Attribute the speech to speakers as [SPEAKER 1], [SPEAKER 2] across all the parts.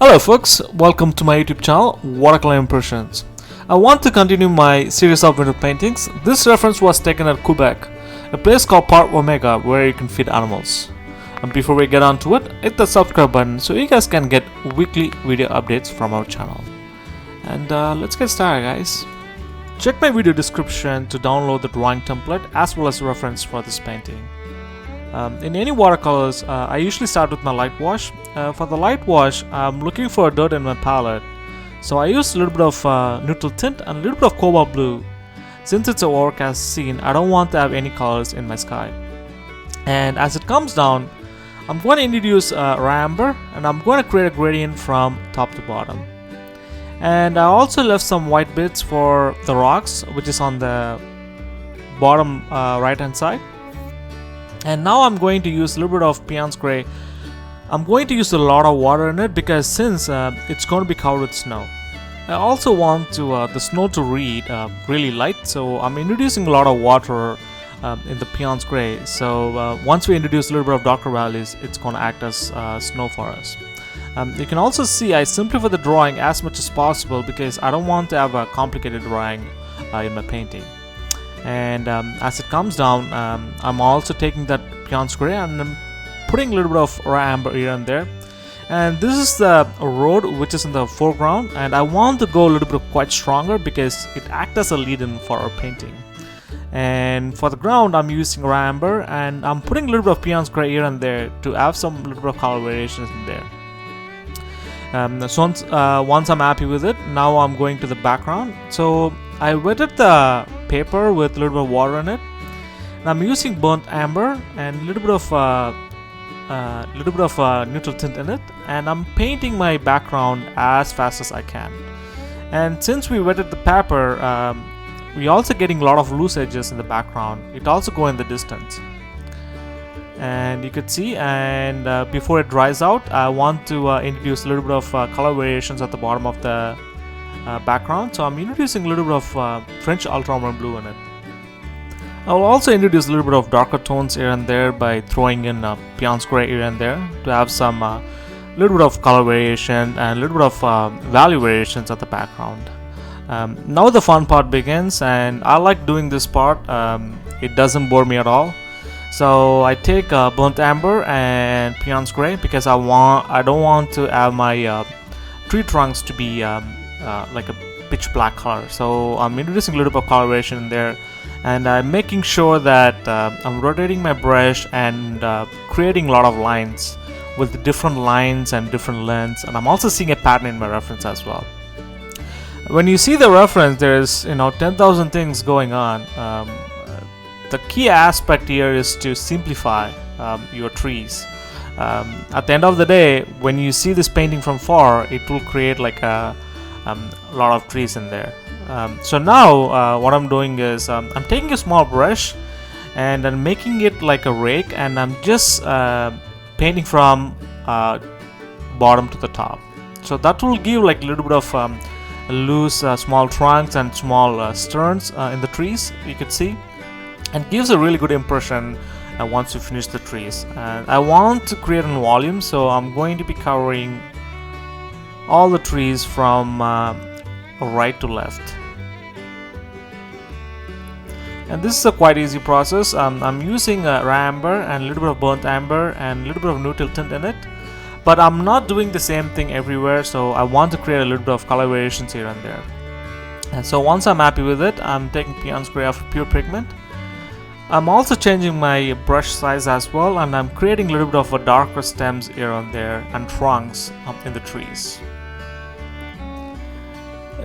[SPEAKER 1] Hello folks, welcome to my YouTube channel, Watercolor Impressions. I want to continue my series of winter paintings. This reference was taken at Quebec, a place called Park Omega where you can feed animals. And before we get on to it, hit the subscribe button so you guys can get weekly video updates from our channel. And let's get started, guys. Check my video description to download the drawing template as well as reference for this painting. In any watercolors, I usually start with my light wash. For the light wash, I'm looking for dirt in my palette. So I use a little bit of neutral tint and a little bit of cobalt blue. Since it's a overcast scene, I don't want to have any colors in my sky. And as it comes down, I'm going to introduce Umber, and I'm going to create a gradient from top to bottom. And I also left some white bits for the rocks, which is on the bottom right hand side. And now I'm going to use a little bit of Payne's gray. I'm going to use a lot of water in it because since it's going to be covered with snow. I also want the snow to read really light, so I'm introducing a lot of water in the Payne's gray. So once we introduce a little bit of darker values, it's going to act as snow for us. You can also see I simplify the drawing as much as possible because I don't want to have a complicated drawing in my painting. And as it comes down, I'm also taking that Payne's gray and I'm putting a little bit of amber here and there. And this is the road which is in the foreground, and I want to go a little bit quite stronger because it acts as a lead-in for our painting. And for the ground, I'm using amber and I'm putting a little bit of Payne's gray here and there to have some little bit of color variations in there. So once I'm happy with it, now I'm going to the background. So I wetted the paper with a little bit of water in it, and I'm using burnt amber and a little bit of neutral tint in it, and I'm painting my background as fast as I can. And since we wetted the paper, we're also getting a lot of loose edges in the background. It also goes in the distance, and you could see. And before it dries out, I want to introduce a little bit of color variations at the bottom of the background. So I'm introducing a little bit of French Ultramarine blue in it. I'll also introduce a little bit of darker tones here and there by throwing in Payne's gray here and there to have some little bit of color variation and a little bit of value variations at the background. Now the fun part begins, and I like doing this part. It doesn't bore me at all. So I take burnt amber and Payne's gray because I don't want to have my tree trunks to be like a pitch black color. So I'm introducing a little bit of coloration in there, and I'm making sure that I'm rotating my brush and creating a lot of lines with different lines and different lengths. And I'm also seeing a pattern in my reference as well. When you see the reference, there's 10,000 things going on. The key aspect here is to simplify your trees. At the end of the day, when you see this painting from far, it will create like a lot of trees in there. So now what I'm doing is I'm taking a small brush and I'm making it like a rake, and I'm just painting from bottom to the top. So that will give like a little bit of loose small trunks and small stems in the trees, you could see, and gives a really good impression once you finish the trees. And I want to create a volume, so I'm going to be covering all the trees from right to left. And this is a quite easy process. I'm using amber and a little bit of burnt amber and a little bit of neutral tint in it, but I'm not doing the same thing everywhere, so I want to create a little bit of color variations here and there. And so once I'm happy with it, I'm taking Payne's gray after pure pigment. I'm also changing my brush size as well, and I'm creating a little bit of a darker stems here and there and trunks in the trees.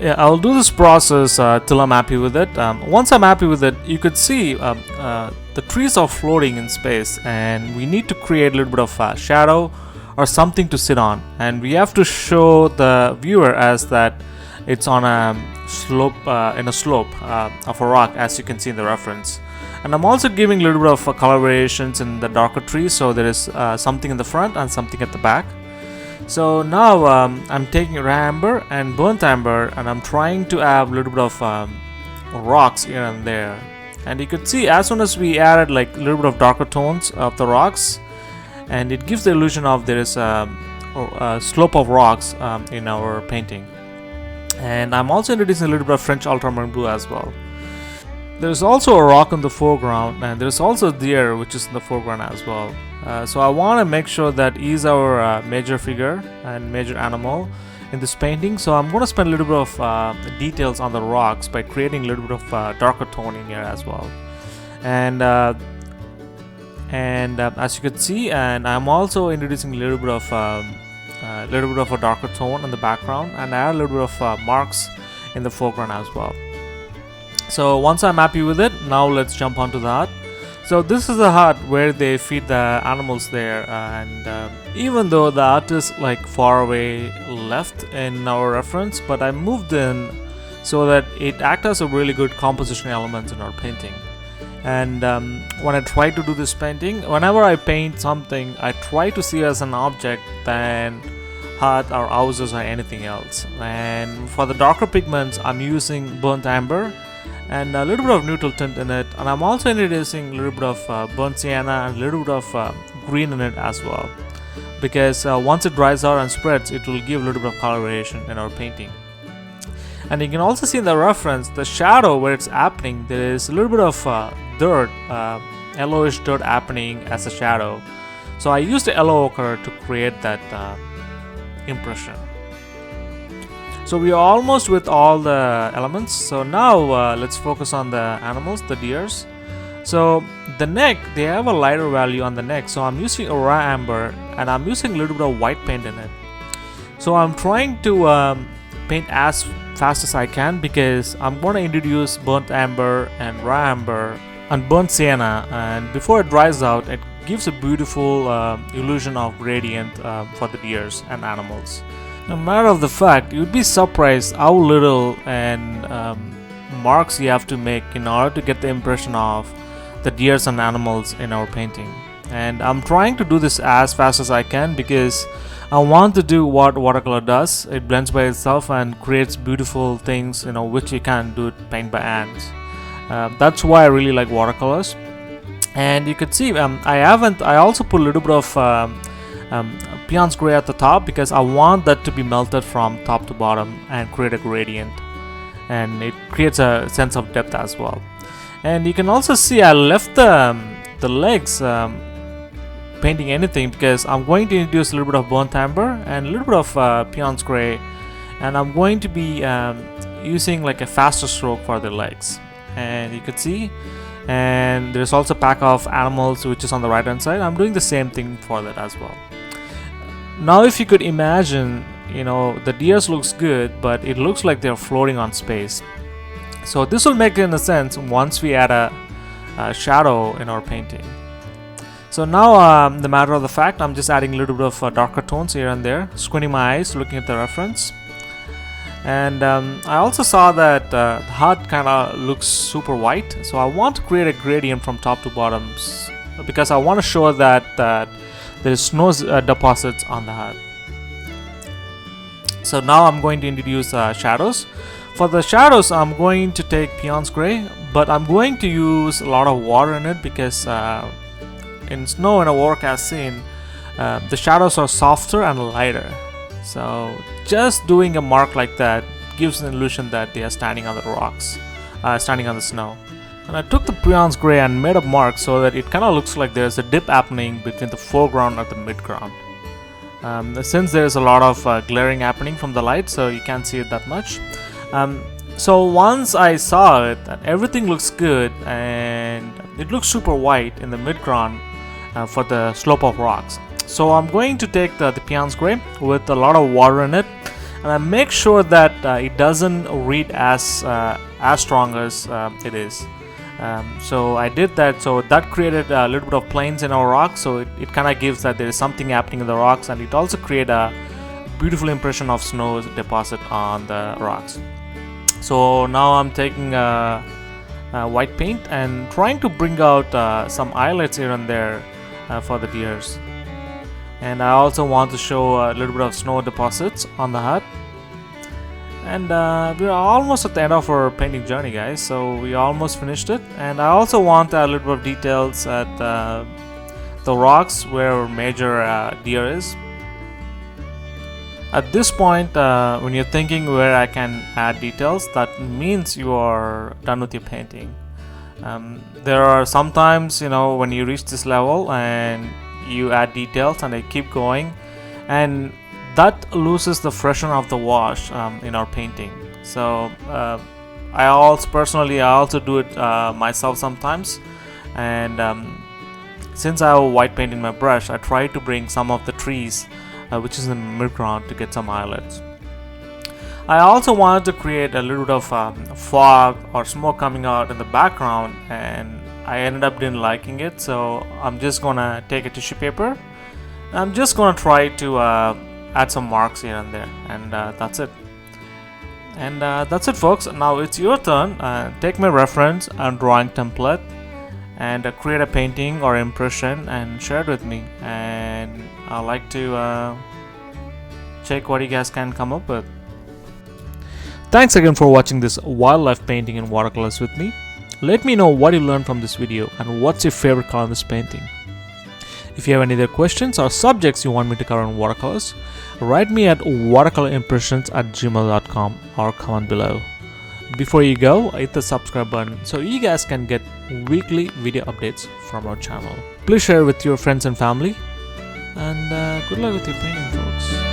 [SPEAKER 1] Yeah, I'll do this process till I'm happy with it. Once I'm happy with it, you could see the trees are floating in space, and we need to create a little bit of shadow or something to sit on, and we have to show the viewer as that it's on a slope of a rock, as you can see in the reference. And I'm also giving a little bit of color variations in the darker trees, so there is something in the front and something at the back. So now I'm taking amber and burnt amber, and I'm trying to have a little bit of rocks here and there. And you could see as soon as we added like a little bit of darker tones of the rocks, and it gives the illusion of there is slope of rocks in our painting. And I'm also introducing a little bit of French Ultramarine blue as well. There's also a rock in the foreground, and there's also a deer which is in the foreground as well. So I want to make sure that he's our major figure and major animal in this painting. So I'm going to spend a little bit of details on the rocks by creating a little bit of darker tone in here as well. And as you can see, and I'm also introducing a little bit of a darker tone in the background, and I add a little bit of marks in the foreground as well. So once I'm happy with it, now let's jump onto the hut. So this is the hut where they feed the animals there, and even though the hut is like far away left in our reference, but I moved in so that it acts as a really good composition element in our painting. And when I try to do this painting, whenever I paint something, I try to see as an object than hut or houses or anything else. And for the darker pigments, I'm using burnt amber and a little bit of neutral tint in it, and I'm also introducing a little bit of burnt sienna and a little bit of green in it as well, because once it dries out and spreads, it will give a little bit of color variation in our painting. And you can also see in the reference, the shadow where it's happening, there is a little bit of dirt, yellowish dirt happening as a shadow. So I used the yellow ochre to create that impression. So we are almost with all the elements. So now let's focus on the animals, the deers. So the neck, they have a lighter value on the neck. So I'm using a raw amber, and I'm using a little bit of white paint in it. So I'm trying to paint as fast as I can, because I'm going to introduce burnt amber and raw amber and burnt sienna, and before it dries out, it gives a beautiful illusion of gradient for the deers and animals. No matter of the fact, you'd be surprised how little and marks you have to make in order to get the impression of the deers and animals in our painting. And I'm trying to do this as fast as I can, because I want to do what watercolor does. It blends by itself and creates beautiful things, which you can't do it paint by hands. That's why I really like watercolors. And you can see I also put a little bit of Payne's gray at the top, because I want that to be melted from top to bottom and create a gradient, and it creates a sense of depth as well. And you can also see I left the legs painting anything, because I'm going to introduce a little bit of burnt amber and a little bit of Payne's gray, and I'm going to be using like a faster stroke for the legs. And you can see, and there's also a pack of animals which is on the right hand side. I'm doing the same thing for that as well. Now if you could imagine, the deers looks good, but it looks like they're floating on space. So this will make in a sense once we add a shadow in our painting. So now the matter of the fact, I'm just adding a little bit of darker tones here and there, squinting my eyes, looking at the reference. And I also saw that the hut kind of looks super white, so I want to create a gradient from top to bottom, because I want to show that there is snow deposits on the hut. So now I'm going to introduce shadows. For the shadows, I'm going to take Payne's gray, but I'm going to use a lot of water in it, because in snow in a overcast scene, the shadows are softer and lighter. So just doing a mark like that gives an illusion that they are standing on the rocks, standing on the snow. And I took the Payne's gray and made a mark so that it kind of looks like there's a dip happening between the foreground and the midground. Since there's a lot of glaring happening from the light, so you can't see it that much. So once I saw it, everything looks good, and it looks super white in the midground for the slope of rocks. So I'm going to take the Payne's gray with a lot of water in it, and I make sure that it doesn't read as strong as it is. So I did that, so that created a little bit of planes in our rocks, so it kind of gives that there is something happening in the rocks, and it also created a beautiful impression of snow deposit on the rocks. So now I'm taking white paint and trying to bring out some highlights here and there for the deers. And I also want to show a little bit of snow deposits on the hut. And we're almost at the end of our painting journey, guys, so we almost finished it. And I also want a little bit of details at the rocks where our major deer is. At this point, when you're thinking where I can add details, that means you are done with your painting. There are sometimes, when you reach this level and you add details and they keep going, and that loses the freshness of the wash in our painting. So I also do it myself sometimes, and since I have a white paint in my brush, I try to bring some of the trees which is in the midground to get some highlights. I also wanted to create a little bit of fog or smoke coming out in the background, and I ended up didn't liking it, so I'm just gonna take a tissue paper. I'm just gonna try to add some marks here and there, and that's it. And that's it, folks. Now it's your turn. Take my reference and drawing template and create a painting or impression and share it with me, and I like to check what you guys can come up with. Thanks again for watching this wildlife painting in watercolors with me. Let me know what you learned from this video and what's your favorite color in this painting. If you have any other questions or subjects you want me to cover in watercolors, write me at watercolorimpressions@gmail.com or comment below. Before you go, hit the subscribe button so you guys can get weekly video updates from our channel. Please share with your friends and family, and good luck with your painting, folks.